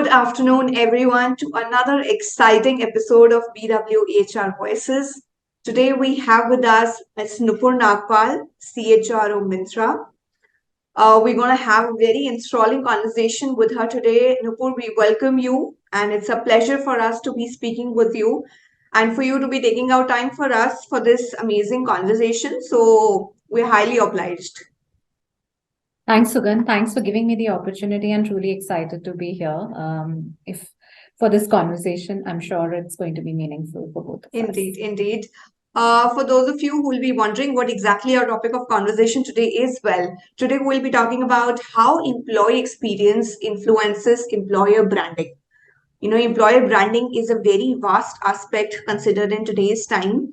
Good afternoon, everyone, to another exciting episode of BWHR Voices. Today we have with us Ms. Nupur Nagpal, CHRO Mintra. We're going to have a very enthralling conversation with her today. Nupur, we welcome you, and it's a pleasure for us to be speaking with you and for you to be taking out time for us for this amazing conversation. So we're highly obliged. Thanks, Sugan. Thanks for giving me the opportunity and truly excited to be here. If for this conversation, I'm sure it's going to be meaningful for both of us. Indeed. For those of you who will be wondering what exactly our topic of conversation today is, well, today we'll be talking about how employee experience influences employer branding. Employer branding is a very vast aspect considered in today's time.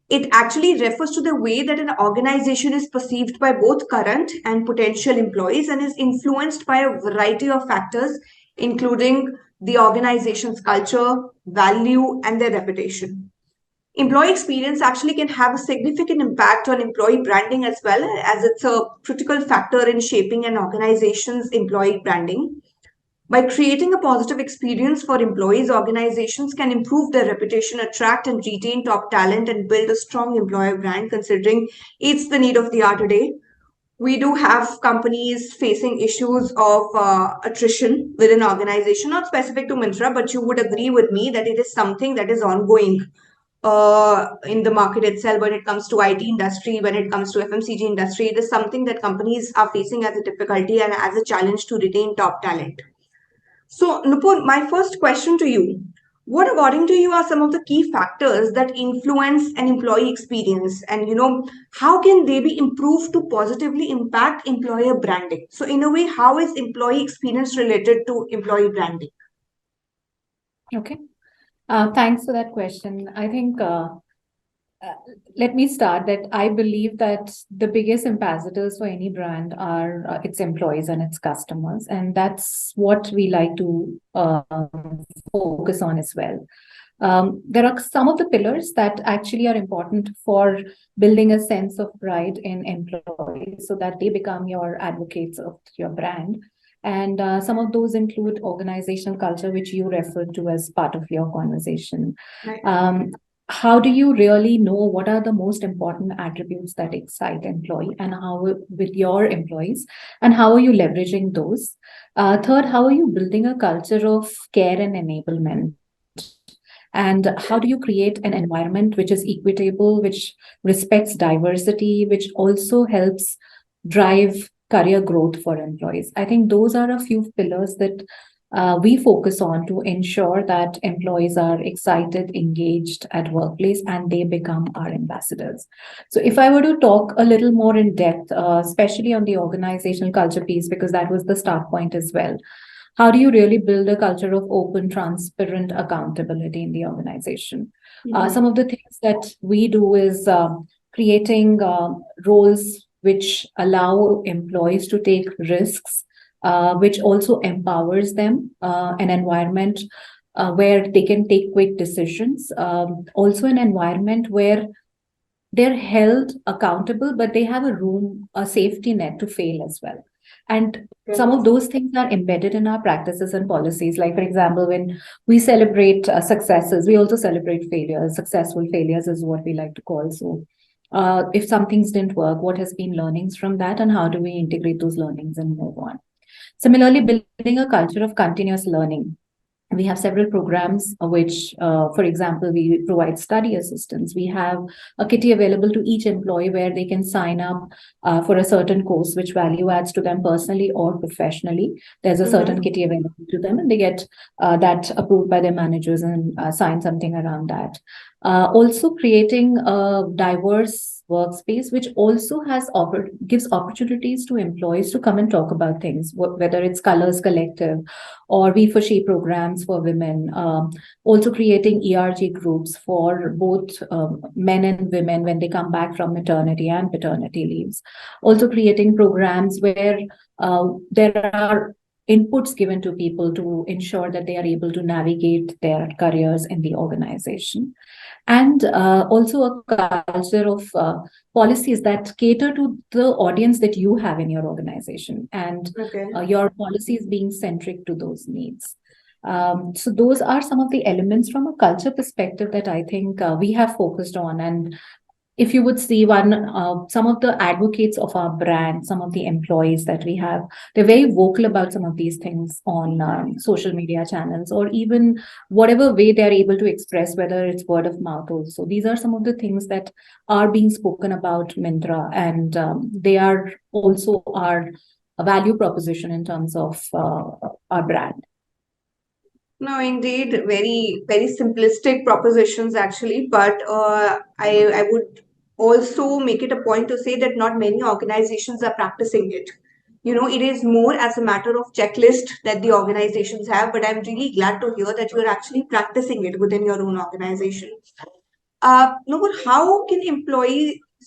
It actually refers to the way that an organization is perceived by both current and potential employees and is influenced by a variety of factors, including the organization's culture, value, and their reputation. Employee experience actually can have a significant impact on employee branding as well, as it's a critical factor in shaping an organization's employee branding. By creating a positive experience for employees, organizations can improve their reputation, attract and retain top talent, and build a strong employer brand, considering it's the need of the hour today. We do have companies facing issues of attrition within organization, not specific to Mintra, but you would agree with me that it is something that is ongoing in the market itself when it comes to IT industry, when it comes to FMCG industry. It is something that companies are facing as a difficulty and as a challenge to retain top talent. So, Nupur, my first question to you, what according to you are some of the key factors that influence an employee experience, and how can they be improved to positively impact employer branding? So in a way, how is employee experience related to employee branding? Okay. Thanks for that question. I think let me start that I believe that the biggest ambassadors for any brand are its employees and its customers, and that's what we like to focus on as well. There are some of the pillars that actually are important for building a sense of pride in employees so that they become your advocates of your brand. And some of those include organizational culture, which you referred to as part of your conversation. Right. How do you really know what are the most important attributes that excite employee and how with your employees, and how are you leveraging those? Third, how are you building a culture of care and enablement? And how do you create an environment which is equitable, which respects diversity, which also helps drive career growth for employees? I think those are a few pillars that we focus on to ensure that employees are excited, engaged at workplace, and they become our ambassadors. So if I were to talk a little more in depth, especially on the organizational culture piece, because that was the start point as well, how do you really build a culture of open, transparent accountability in the organization? Some of the things that we do is creating roles which allow employees to take risks, which also empowers them, an environment where they can take quick decisions, also an environment where they're held accountable, but they have a safety net to fail as well. And some of those things are embedded in our practices and policies. Like, for example, when we celebrate successes, we also celebrate failures. Successful failures is what we like to call. So if some things didn't work, what has been learnings from that, and how do we integrate those learnings and move on? Similarly, building a culture of continuous learning. We have several programs which, for example, we provide study assistance. We have a kitty available to each employee where they can sign up for a certain course which value adds to them personally or professionally. There's a certain kitty available to them, and they get that approved by their managers and sign something around that. Also creating a diverse workspace, which also gives opportunities to employees to come and talk about things, whether it's Colors Collective or We for She programs for women. Also creating ERG groups for both men and women when they come back from maternity and paternity leaves. Also creating programs where there are inputs given to people to ensure that they are able to navigate their careers in the organization. And also a culture of policies that cater to the audience that you have in your organization, and your policies being centric to those needs. So those are some of the elements from a culture perspective that I think we have focused on. And if you would see some of the advocates of our brand, some of the employees that we have, they're very vocal about some of these things on social media channels, or even whatever way they're able to express, whether it's word of mouth also. These are some of the things that are being spoken about Myntra, and they are also our value proposition in terms of our brand. No, indeed, very, very simplistic propositions actually, but I would also make it a point to say that not many organizations are practicing it. It is more as a matter of checklist that the organizations have, but I'm really glad to hear that you're actually practicing it within your own organization. Nupur, how can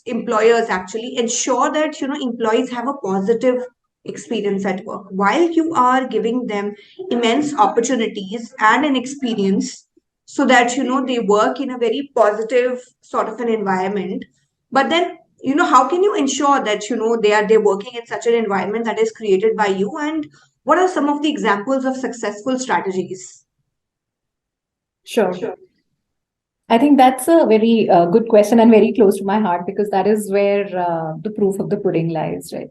employers actually ensure that employees have a positive experience at work while you are giving them immense opportunities and an experience, so that they work in a very positive sort of an environment. But then how can you ensure that they're working in such an environment that is created by you, and what are some of the examples of successful strategies? Sure. I think that's a very good question and very close to my heart, because that is where the proof of the pudding lies, right?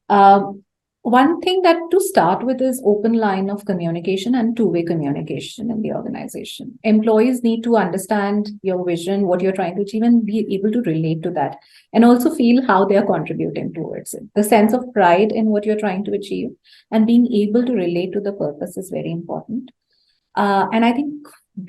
Um, One thing that to start with is open line of communication and two-way communication in the organization. Employees need to understand your vision, what you're trying to achieve, and be able to relate to that, and also feel how they are contributing towards it. The sense of pride in what you're trying to achieve and being able to relate to the purpose is very important. And I think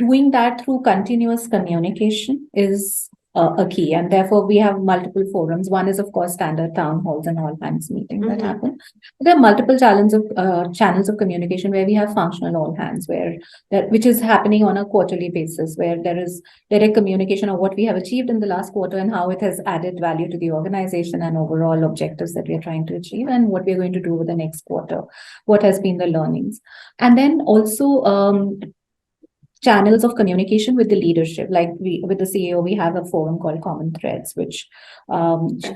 doing that through continuous communication is a key. And therefore, we have multiple forums. One is, of course, standard town halls and all hands meeting that Mm-hmm. happen. There are multiple channels of communication where we have functional all hands, which is happening on a quarterly basis, where there is direct communication of what we have achieved in the last quarter and how it has added value to the organization and overall objectives that we are trying to achieve, and what we are going to do with the next quarter, what has been the learnings. And then also channels of communication with the leadership. Like we, with the CEO, we have a forum called Common Threads, which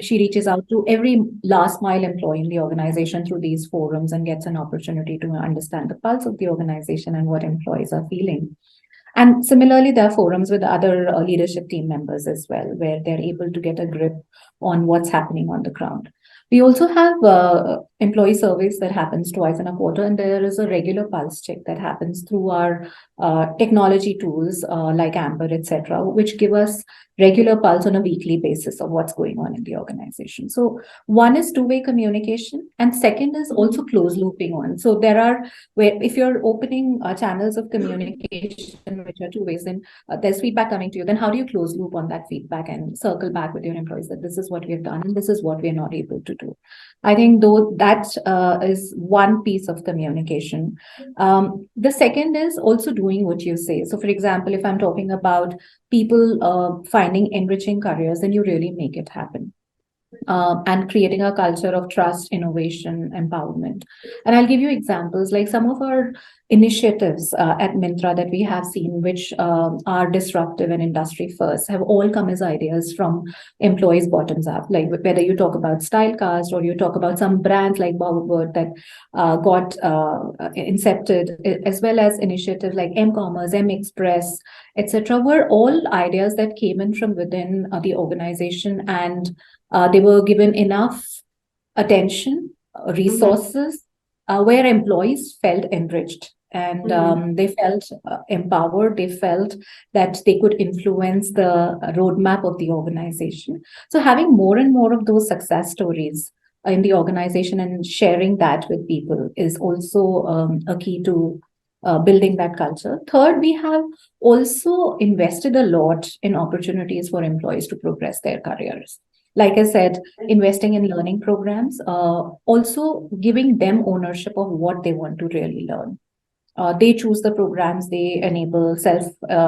she reaches out to every last mile employee in the organization through these forums and gets an opportunity to understand the pulse of the organization and what employees are feeling. And similarly, there are forums with other leadership team members as well, where they're able to get a grip on what's happening on the ground. We also have employee surveys that happens twice in a quarter, and there is a regular pulse check that happens through our technology tools like Amber, etc., which give us regular pulse on a weekly basis of what's going on in the organization. So one is two-way communication, and second is also close looping on. So there are where if you're opening channels of communication which are two ways, then there's feedback coming to you. Then how do you close loop on that feedback and circle back with your employees that this is what we've done and this is what we're not able to do? I think though that is one piece of communication. The second is also doing what you say. So, for example, if I'm talking about people finding enriching careers, then you really make it happen. And creating a culture of trust, innovation, empowerment. And I'll give you examples like some of our initiatives at Myntra that we have seen, which are disruptive and industry first, have all come as ideas from employees bottoms up. Like whether you talk about Stylecast or you talk about some brands like Bowerbird that got incepted, as well as initiatives like M-Commerce, M-Express, etc., were all ideas that came in from within the organization, and they were given enough attention, resources, where employees felt enriched and they felt empowered. They felt that they could influence the roadmap of the organization. So, having more and more of those success stories in the organization and sharing that with people is also a key to building that culture. Third, we have also invested a lot in opportunities for employees to progress their careers. Like I said, investing in learning programs, also giving them ownership of what they want to really learn. They choose the programs, they enable self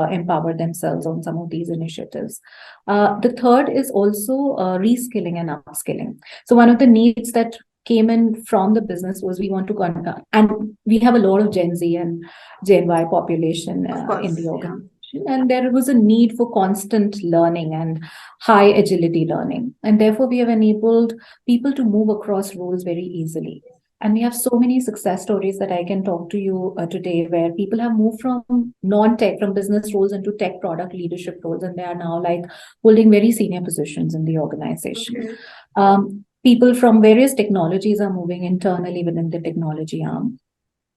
empower themselves on some of these initiatives. The third is also reskilling and upskilling. So, one of the needs that came in from the business was we want to, and we have a lot of Gen Z and Gen Y population Of in the course, yeah. organization. And there was a need for constant learning and high agility learning. And therefore, we have enabled people to move across roles very easily. And we have so many success stories that I can talk to you today where people have moved from non-tech, from business roles into tech product leadership roles, and they are now like holding very senior positions in the organization. Okay. People from various technologies are moving internally within the technology arm.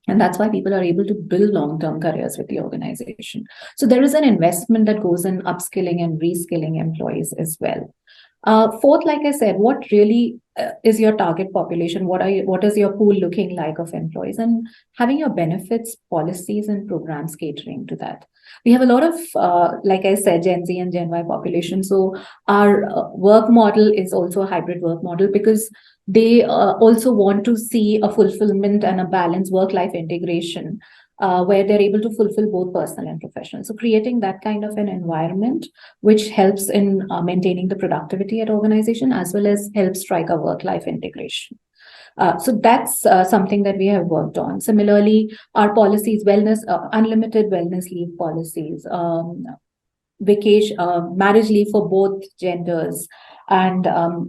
And that's why people are able to build long term careers with the organization. So there is an investment that goes in upskilling and reskilling employees as well. Fourth, like I said, what really is your target population? What is your pool looking like of employees? And having your benefits, policies, and programs catering to that. We have a lot of, like I said, Gen Z and Gen Y population. So our work model is also a hybrid work model because they also want to see a fulfillment and a balanced work-life integration where they're able to fulfill both personal and professional. So creating that kind of an environment which helps in maintaining the productivity at organization as well as helps strike a work-life integration. So that's something that we have worked on. Similarly, our policies, wellness, unlimited wellness leave policies, vacation, marriage leave for both genders, and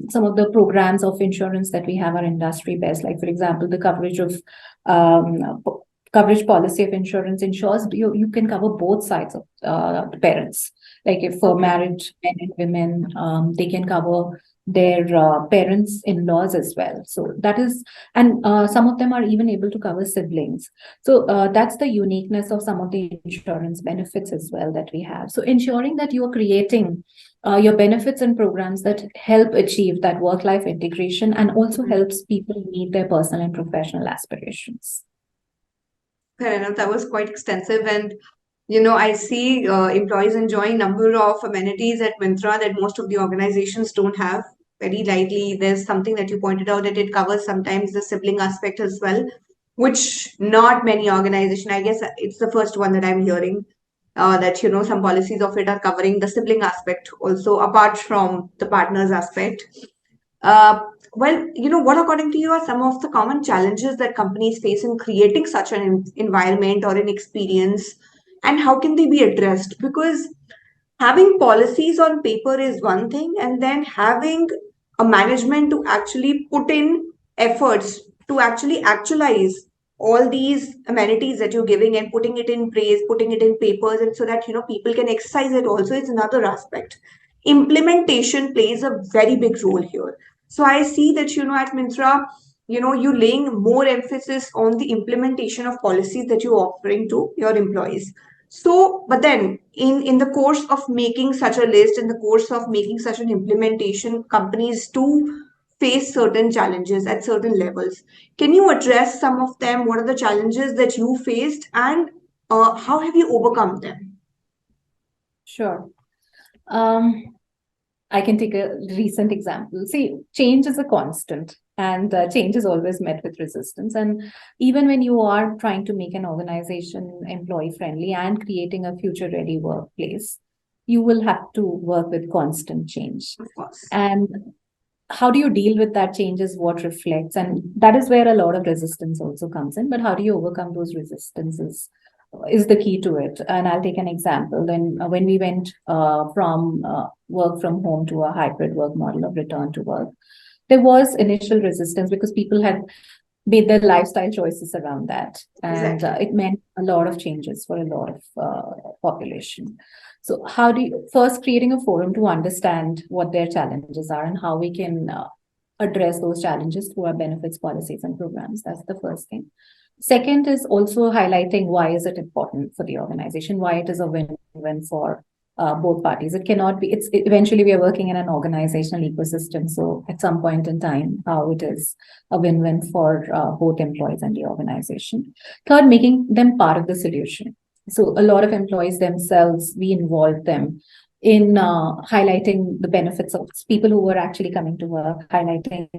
some of the programs of insurance that we have are industry best. Like for example, the coverage of coverage policy of insurance ensures you can cover both sides of the parents. Like if for Okay. married men and women, they can cover their parents in laws as well. So that is, and some of them are even able to cover siblings. So that's the uniqueness of some of the insurance benefits as well that we have. So ensuring that you are creating your benefits and programs that help achieve that work-life integration and also Mhm. helps people meet their personal and professional aspirations. Fair enough. That was quite extensive. And, I see employees enjoying number of amenities at Myntra that most of the organizations don't have. Very lightly, there's something that you pointed out that it covers sometimes the sibling aspect as well, which not many organization, I guess it's the first one that I'm hearing, that, some policies of it are covering the sibling aspect also, apart from the partners aspect. Uh, well, what according to you are some of the common challenges that companies face in creating such an environment or an experience, and how can they be addressed? Because having policies on paper is one thing, and then having a management to actually put in efforts to actually actualize all these amenities that you're giving and putting it in praise, putting it in papers, and so that people can exercise it also is another aspect. Implementation plays a very big role here. So I see that at Mintra, you're laying more emphasis on the implementation of policies that you're offering to your employees. So, but then in the course of making such a list, in the course of making such an implementation, companies do face certain challenges at certain levels. Can you address some of them? What are the challenges that you faced, and how have you overcome them? Sure. Um, I can take a recent example. See, change is a constant, and change is always met with resistance. And even when you are trying to make an organization employee friendly and creating a future ready workplace, you will have to work with constant change. Of course. And how do you deal with that change is what reflects. And that is where a lot of resistance also comes in. But how do you overcome those resistances? Is the key to it. And I'll take an example. Then, when we went from work from home to a hybrid work model of return to work, there was initial resistance because people had made their lifestyle choices around that. And Exactly. it meant a lot of changes for a lot of population. So, how do you first creating a forum to understand what their challenges are and how we can address those challenges through our benefits policies and programs? That's the first thing. Second is also highlighting why is it important for the organization, why it is a win-win for both parties. It cannot be. It's eventually we are working in an organizational ecosystem, so at some point in time, how it is a win-win for both employees and the organization. Third, making them part of the solution. So a lot of employees themselves, we involve them in highlighting the benefits of people who were actually coming to work, highlighting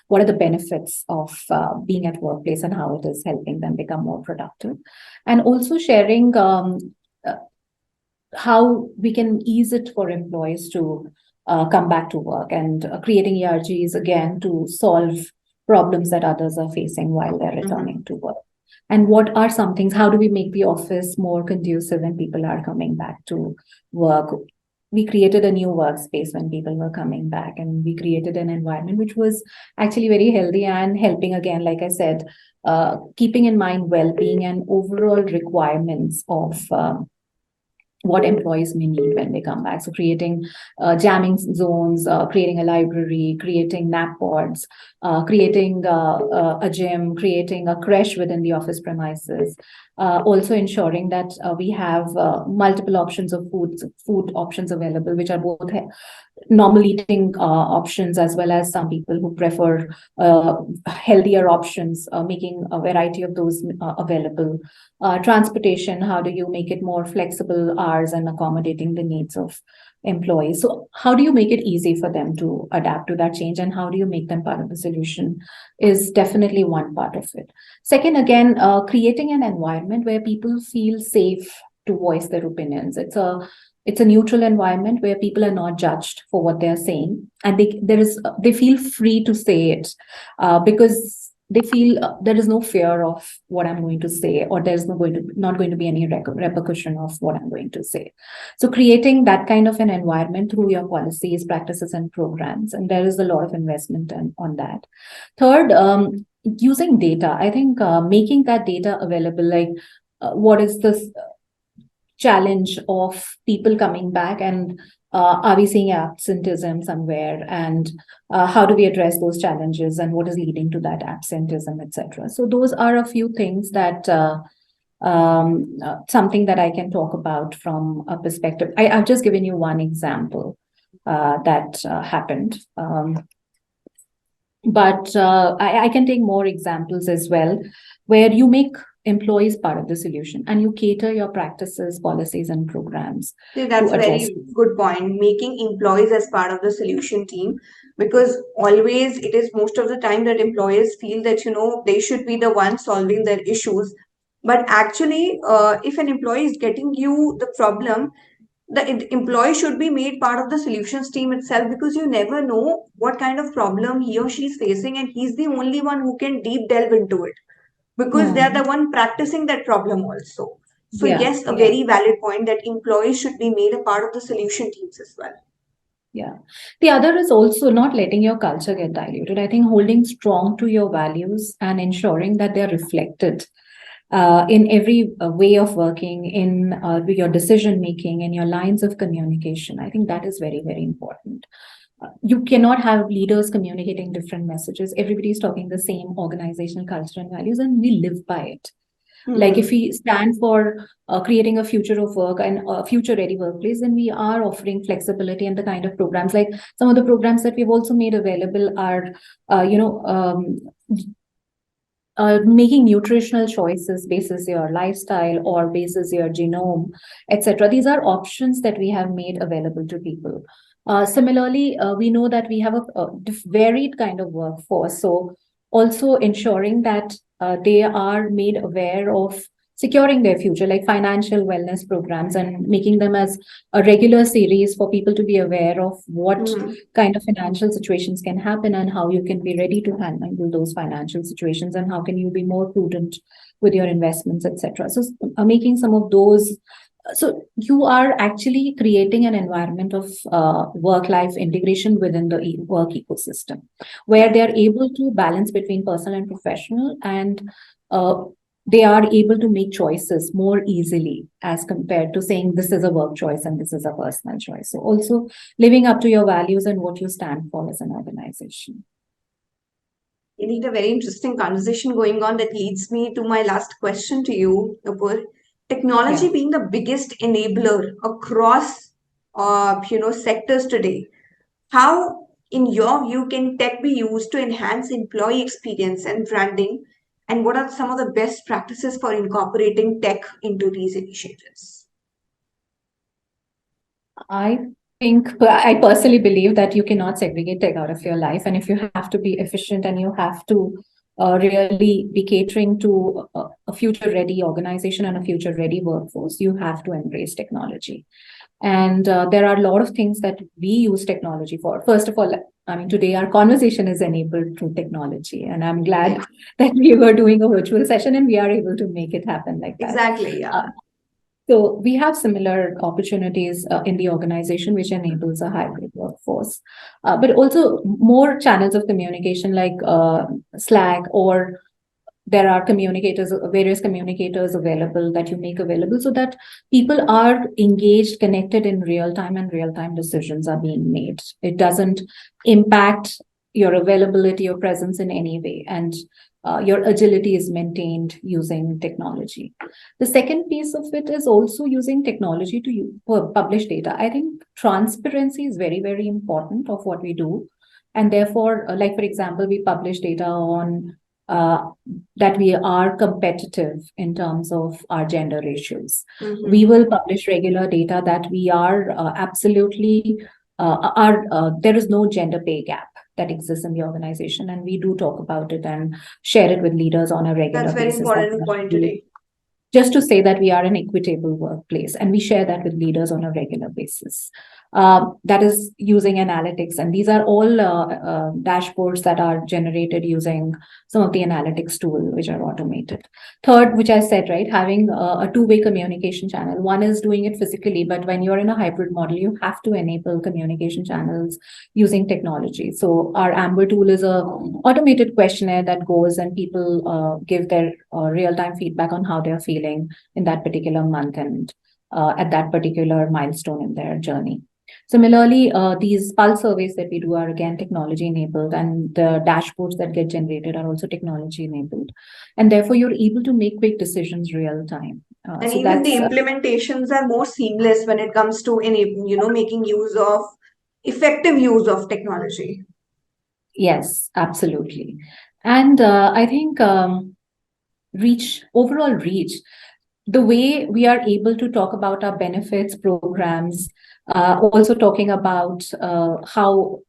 what are the benefits of being at workplace and how it is helping them become more productive, and also sharing uh, how we can ease it for employees to come back to work, and creating ERGs again to solve problems that others are facing while they're Mhm. returning to work. And what are some things? How do we make the office more conducive when people are coming back to work? we created a new workspace when people were coming back, and we created an environment which was actually very healthy and helping, again, like I said, keeping in mind well-being and overall requirements of what employees may need when they come back. So creating jamming zones, creating a library, creating nap pods, creating a gym, creating a creche within the office premises. Also ensuring that we have multiple options of food options available, which are both normal eating options, as well as some people who prefer healthier options, making a variety of those available. Transportation, how do you make it more flexible hours and accommodating the needs of employees? So how do you make it easy for them to adapt to that change, and how do you make them part of the solution is definitely one part of it. Second, again, creating an environment where people feel safe to voice their opinions. It's a neutral environment where people are not judged for what they're saying, and they feel free to say it, because they feel there is no fear of what I'm going to say, or there's not going to be any repercussion of what I'm going to say. So creating that kind of an environment through your policies, practices, and programs, and there is a lot of investment on that. Third, using data. I think making that data available, like what is this challenge of people coming back, and are we seeing absenteeism somewhere, and how do we address those challenges, and what is leading to that absenteeism, etc. So those are a few things that something that I can talk about from a perspective. I've just given you one example that happened. But I can take more examples as well, where you make employees part of the solution and you cater your practices, policies, and programs See, to that's address. very good point. Making employees as part of the solution team, because always it is most of the time that employers feel that they should be the ones solving their issues. But actually, if an employee is getting you the problem, the employee should be made part of the solutions team itself, because you never know what kind of problem he or she is facing, and he's the only one who can deep delve into it, because they are the Hmm. one practicing that problem also. So Yeah, yes, a yeah, very valid point that employees should be made a part of the solution teams as well. yeah. The other is also not letting your culture get diluted. I think holding strong to your values and ensuring that they're reflected in every way of working, in your decision making, in your lines of communication. I think that is very, very important. You cannot have leaders communicating different messages. Everybody's talking the same organizational culture and values, and we live by it. Like if Hmm. we stand for creating a future of work and a future ready workplace, then we are offering flexibility, and the kind of programs, like some of the programs that we've also made available are, uh, you know, um, making nutritional choices basis your lifestyle or basis your genome, etc. These are options that we have made available to people. Similarly, we know that we have a varied kind of workforce. So also ensuring that they are made aware of securing their future, like financial wellness programs, and making them as a regular series for people to be aware of what Hmm. kind of financial situations can happen, and how you can be ready to handle those financial situations, and how can you be more prudent with your investments, etc. So making some of those, so you are actually creating an environment of work life integration within the work ecosystem, where they are able to balance between personal and professional, and uh, they are able to make choices more easily as compared to saying this is a work choice and this is a personal choice. So also living up to your values and what you stand for as an organization. Indeed, a very interesting conversation going on that leads me to my last question to you, Nupur. Technology Yeah. being the biggest enabler across sectors today, how, in your view, can tech be used to enhance employee experience and branding? And what are some of the best practices for incorporating tech into these initiatives? I I personally believe that you cannot segregate tech out of your life. And if you have to be efficient and you have to really be catering to a future ready organization and a future ready workforce, you have to embrace technology. And there are a lot of things that we use technology for. First of all, I mean, today our conversation is enabled through technology. And I'm Yeah, glad that we were doing a virtual session and we are able to make it happen like that. exactly. Uh, Yeah. So we have similar opportunities in the organization, which enables a hybrid workforce, but also more channels of communication like Slack, or there are communicators, various communicators available that you make available so that people are engaged, connected in real time, and real time decisions are being made. It doesn't impact your availability or presence in any way, and your agility is maintained using technology. The second piece of it is also using technology to publish data. I think transparency is very, very important of what we do. And therefore, like for example, we publish data on uh, that we are competitive in terms of our gender ratios. Mm-hmm. We will publish regular data that we are absolutely there is no gender pay gap that exists in the organization, and we do talk about it and share it with leaders on a regular That's very basis. That important point today. just to say that we are an equitable workplace, and we share that with leaders on a regular basis. That is using analytics, and these are all dashboards that are generated using some of the analytics tool which are automated. Third, which I said, right, having a two-way communication channel. One is doing it physically, but when you're in a hybrid model, you have to enable communication channels using technology. So our Amber tool is a automated questionnaire that goes and people give their real-time feedback on how they're feeling in that particular month and at that particular milestone in their journey. Similarly, these pulse surveys that we do are again technology enabled, and the dashboards that get generated are also technology enabled. And therefore, you're able to make quick decisions real time. And So even the that's implementations are more seamless when it comes to making use of effective use of technology. yes, absolutely. And I think overall reach, the way we are able to talk about our benefits programs, also talking about how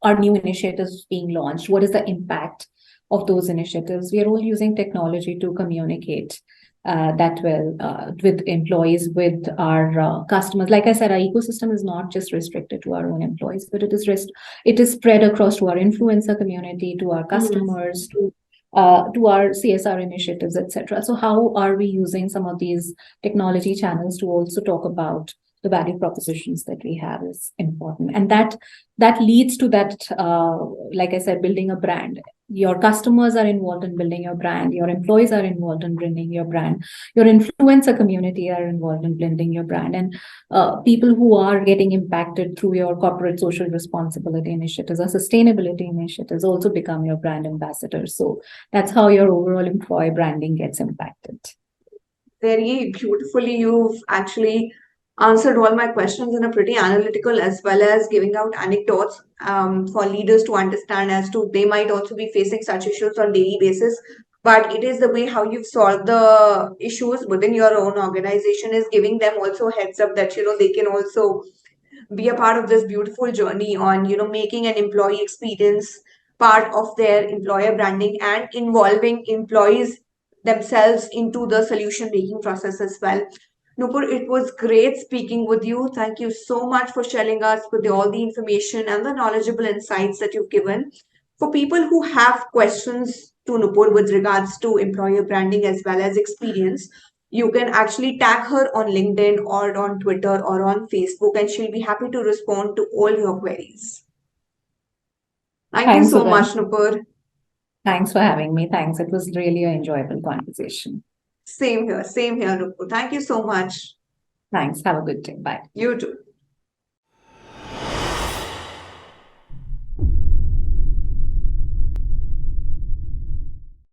our new initiatives being launched, what is the impact of those initiatives. We are all using technology to communicate that well with employees, with our customers. Like I said, our ecosystem is not just restricted to our own employees, but it is spread across to our influencer community, to our customers, to our CSR initiatives, etc. So how are we using some of these technology channels to also talk about the value propositions that we have is important, and that leads to that, like I said, building a brand. Your customers are involved in building your brand. Your employees are involved in building your brand. Your influencer community are involved in building your brand, and people who are getting impacted through your corporate social responsibility initiatives or sustainability initiatives also become your brand ambassadors. So that's how your overall employee branding gets impacted. Very beautifully, you've actually answered all my questions in a pretty analytical, as well as giving out anecdotes for leaders to understand as to they might also be facing such issues on daily basis. But it is the way how you've solved the issues within your own organization is giving them also a heads up that they can also be a part of this beautiful journey on making an employee experience part of their employer branding and involving employees themselves into the solution making process as well. Nupur, it was great speaking with you. Thank you so much for sharing us with all the information and the knowledgeable insights that you've given. For people who have questions to Nupur with regards to employer branding as well as experience, you can actually tag her on LinkedIn or on Twitter or on Facebook, and she'll be happy to respond to all your queries. Thank you Thanks, so Uday. much, Nupur. Thanks for having me. Thanks. It was really an enjoyable conversation. Same here, Nupur. Thank you so much. Thanks. Have a good day. Bye. You too.